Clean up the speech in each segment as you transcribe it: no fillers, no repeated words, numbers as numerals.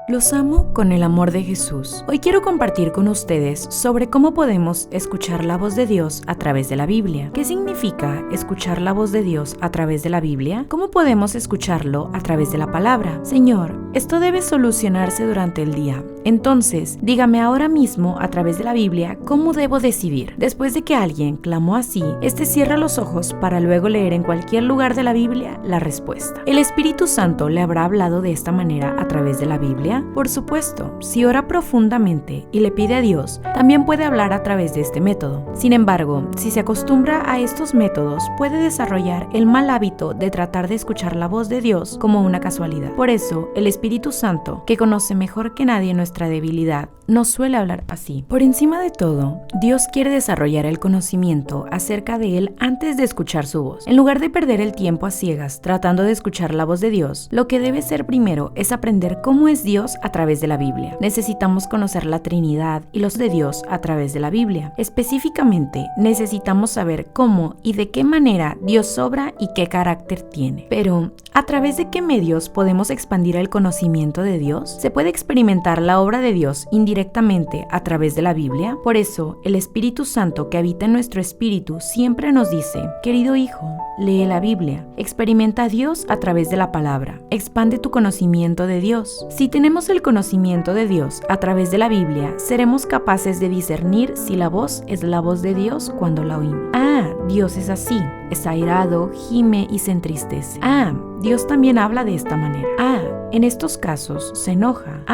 Los amo con el amor de Jesús. Hoy quiero compartir con ustedes sobre cómo podemos escuchar la voz de Dios a través de la Biblia. ¿Qué significa escuchar la voz de Dios a través de la Biblia? ¿Cómo podemos escucharlo a través de la palabra? Señor, esto debe solucionarse durante el día. Entonces, dígame ahora mismo a través de la Biblia cómo debo decidir. Después de que alguien clamó así, cierra los ojos para luego leer en cualquier lugar de la Biblia la respuesta. ¿El Espíritu Santo le habrá hablado de esta manera a través de la Biblia? Por supuesto, si ora profundamente y le pide a Dios, también puede hablar a través de este método. Sin embargo, si se acostumbra a estos métodos, puede desarrollar el mal hábito de tratar de escuchar la voz de Dios como una casualidad. Por eso, el Espíritu Santo, que conoce mejor que nadie nuestra debilidad, no suele hablar así. Por encima de todo, Dios quiere desarrollar el conocimiento acerca de Él antes de escuchar su voz. En lugar de perder el tiempo a ciegas tratando de escuchar la voz de Dios, lo que debe ser primero es aprender cómo es Dios a través de la Biblia. Necesitamos conocer la Trinidad y los de Dios a través de la Biblia. Específicamente, necesitamos saber cómo y de qué manera Dios obra y qué carácter tiene. Pero, ¿a través de qué medios podemos expandir el conocimiento de Dios? ¿Se puede experimentar la obra de Dios indirectamente a través de la Biblia? Por eso, el Espíritu Santo que habita en nuestro espíritu siempre nos dice: querido hijo, lee la Biblia, experimenta a Dios a través de la palabra, expande tu conocimiento de Dios. Si tenemos el conocimiento de Dios a través de la Biblia, seremos capaces de discernir si la voz es la voz de Dios cuando la oímos. Dios es así, es airado, gime y se entristece. Dios también habla de esta manera. En estos casos se enoja.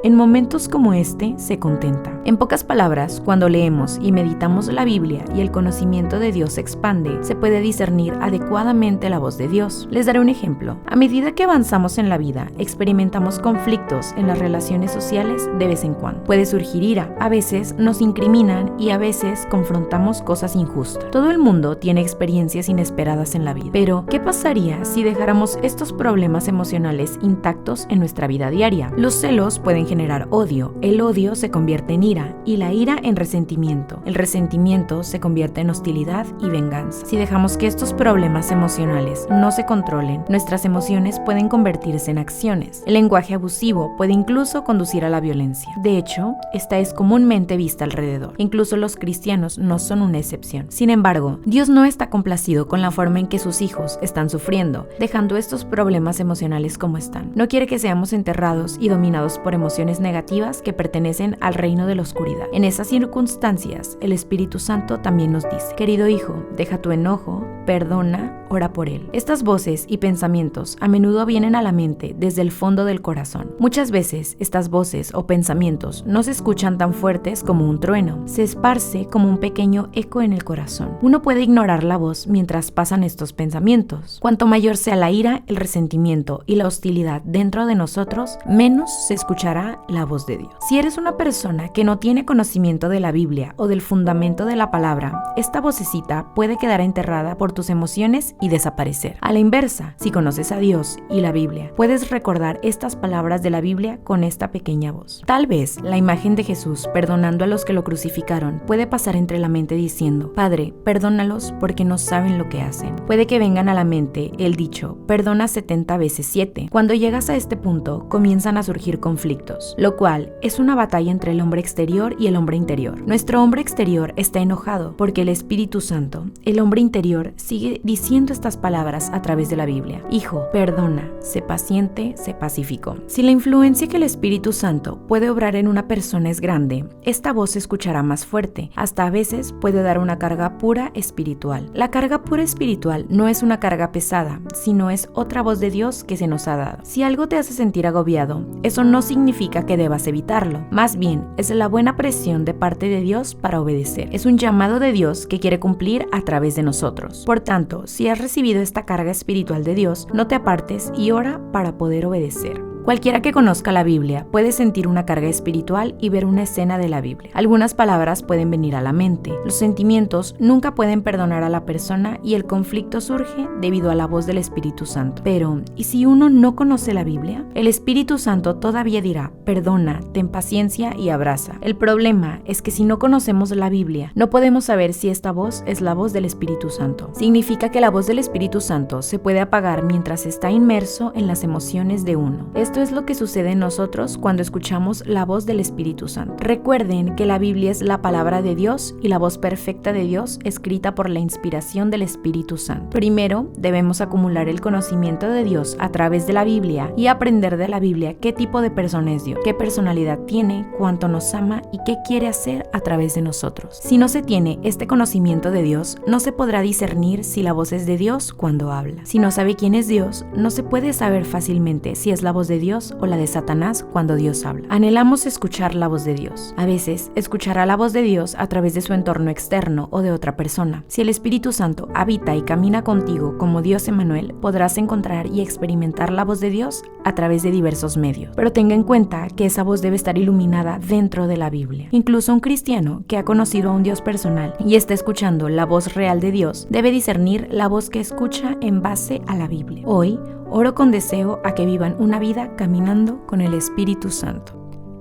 En momentos como este se contenta. En pocas palabras, cuando leemos y meditamos la Biblia y el conocimiento de Dios se expande, se puede discernir adecuadamente la voz de Dios. Les daré un ejemplo. A medida que avanzamos en la vida, experimentamos conflictos en las relaciones sociales de vez en cuando. Puede surgir ira, a veces nos incriminan y a veces confrontamos cosas injustas. Todo el mundo tiene experiencias inesperadas en la vida. Pero, ¿qué pasaría si dejáramos estos problemas emocionales intactos en nuestra vida diaria? Los celos pueden generar odio, el odio se convierte en ira y la ira en resentimiento. El resentimiento se convierte en hostilidad y venganza. Si dejamos que estos problemas emocionales no se controlen, nuestras emociones pueden convertirse en acciones. El lenguaje abusivo puede incluso conducir a la violencia. De hecho, esta es comúnmente vista alrededor. Incluso los cristianos no son una excepción. Sin embargo, Dios no está complacido con la forma en que sus hijos están sufriendo, dejando estos problemas emocionales como están. No quiere que seamos enterrados y dominados por emociones negativas que pertenecen al reino de la oscuridad. En esas circunstancias, el Espíritu Santo también nos dice: querido hijo, deja tu enojo, perdona, ora por él. Estas voces y pensamientos a menudo vienen a la mente desde el fondo del corazón. Muchas veces estas voces o pensamientos no se escuchan tan fuertes como un trueno, se esparce como un pequeño eco en el corazón. Uno puede ignorar la voz mientras pasan estos pensamientos. Cuanto mayor sea la ira, el resentimiento y la hostilidad dentro de nosotros, menos se escuchará la voz de Dios. Si eres una persona que no tiene conocimiento de la Biblia o del fundamento de la palabra, esta vocecita puede quedar enterrada por tus emociones y desaparecer. A la inversa, si conoces a Dios y la Biblia, puedes recordar estas palabras de la Biblia con esta pequeña voz. Tal vez la imagen de Jesús perdonando a los que lo crucificaron puede pasar entre la mente diciendo: Padre, perdónalos porque no saben lo que hacen. Puede que vengan a la mente el dicho: perdona 70 veces 7. Cuando llegas a este punto, comienzan a surgir conflictos, lo cual es una batalla entre el hombre exterior y el hombre interior. Nuestro hombre exterior está enojado porque el Espíritu Santo, el hombre interior, sigue diciendo estas palabras a través de la Biblia: hijo, perdona, sé paciente, sé pacífico. Si la influencia que el Espíritu Santo puede obrar en una persona es grande, esta voz se escuchará más fuerte, hasta a veces puede dar una carga pura espiritual. La carga pura espiritual no es una carga pesada, sino es otra voz de Dios que se nos ha dado. Si algo te hace sentir agobiado, eso no significa que debas evitarlo. Más bien, es la buena presión de parte de Dios para obedecer. Es un llamado de Dios que quiere cumplir a través de nosotros. Por tanto, si has recibido esta carga espiritual de Dios, no te apartes y ora para poder obedecer. Cualquiera que conozca la Biblia puede sentir una carga espiritual y ver una escena de la Biblia. Algunas palabras pueden venir a la mente. Los sentimientos nunca pueden perdonar a la persona y el conflicto surge debido a la voz del Espíritu Santo. Pero, ¿y si uno no conoce la Biblia? El Espíritu Santo todavía dirá: perdona, ten paciencia y abraza. El problema es que si no conocemos la Biblia, no podemos saber si esta voz es la voz del Espíritu Santo. Significa que la voz del Espíritu Santo se puede apagar mientras está inmerso en las emociones de uno. Esto Esto es lo que sucede en nosotros cuando escuchamos la voz del Espíritu Santo. Recuerden que la Biblia es la palabra de Dios y la voz perfecta de Dios escrita por la inspiración del Espíritu Santo. Primero, debemos acumular el conocimiento de Dios a través de la Biblia y aprender de la Biblia qué tipo de persona es Dios, qué personalidad tiene, cuánto nos ama y qué quiere hacer a través de nosotros. Si no se tiene este conocimiento de Dios, no se podrá discernir si la voz es de Dios cuando habla. Si no sabe quién es Dios, no se puede saber fácilmente si es la voz de Dios o la de Satanás cuando Dios habla. Anhelamos escuchar la voz de Dios. A veces, escuchará la voz de Dios a través de su entorno externo o de otra persona. Si el Espíritu Santo habita y camina contigo como Dios Emmanuel, podrás encontrar y experimentar la voz de Dios a través de diversos medios. Pero tenga en cuenta que esa voz debe estar iluminada dentro de la Biblia. Incluso un cristiano que ha conocido a un Dios personal y está escuchando la voz real de Dios debe discernir la voz que escucha en base a la Biblia. Hoy, oro con deseo a que vivan una vida caminando con el Espíritu Santo.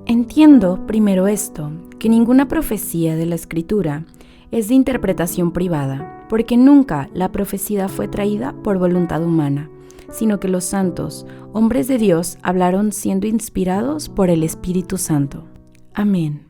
Entiendo primero esto, que ninguna profecía de la Escritura es de interpretación privada, porque nunca la profecía fue traída por voluntad humana, sino que los santos, hombres de Dios, hablaron siendo inspirados por el Espíritu Santo. Amén.